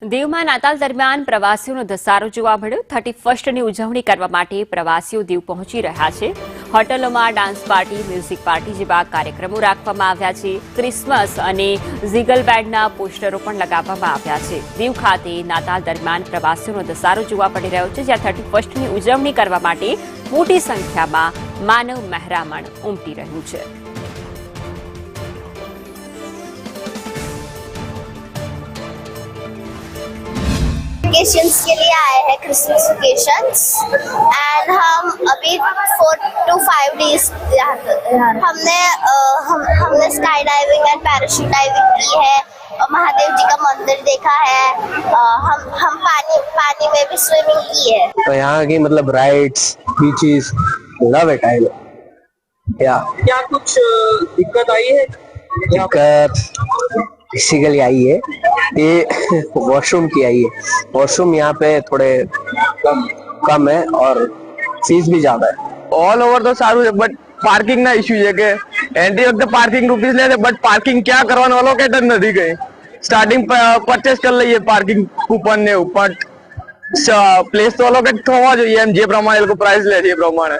દીવમાં નાતાલ દરમિયાન પ્રવાસીઓનો ધસારો જોવા મળ્યો। 31ની ઉજવણી કરવા માટે પ્રવાસીઓ દીવ પહોંચી રહ્યા છે। હોટલોમાં ડાન્સ પાર્ટી, મ્યુઝિક પાર્ટી જેવા કાર્યક્રમો રાખવામાં આવ્યા છે। ક્રિસમસ અને ઝીગલ બેન્ડના પોસ્ટરો પણ લગાવવામાં આવ્યા છે। દીવ ખાતે નાતાલ દરમિયાન પ્રવાસીઓનો ધસારો જોવા મળી રહ્યો છે, જ્યાં 31ની ઉજવણી કરવા માટે મોટી સંખ્યામાં માનવ મહેરામણ ઉમટી રહ્યું છે। वेकेशंस के लिए आए हैं, क्रिसमस वेकेशंस, एंड हम अभी 4 to 5 डेज हमने sky diving and parachute diving की है, महादेव जी का मंदिर देखा है, हम पानी में भी स्विमिंग की है। तो यहाँ की मतलब rides, beaches, love it I या क्या कुछ दिक्कत आई है? दिक्कत बेसिकली आई है, ये वॉशरूम की आई है। वॉशरूम यहाँ पे थोड़े कम है और फीस भी ज्यादा है। ऑल ओवर तो सारू है, बट पार्किंग ना इश्यू है कि एंट्री वक्त पार्किंग रुपीज ले, बट पार्किंग क्या करवाने लोकेटर नहीं गए। स्टार्टिंग परचेस कर लीजिए पार्किंग कूपन ने ऊपर प्लेस तो लोकेट थवा જોઈએ એમ જે પ્રમાણે લોકો પ્રાઇસ લે છે એ પ્રમાણે।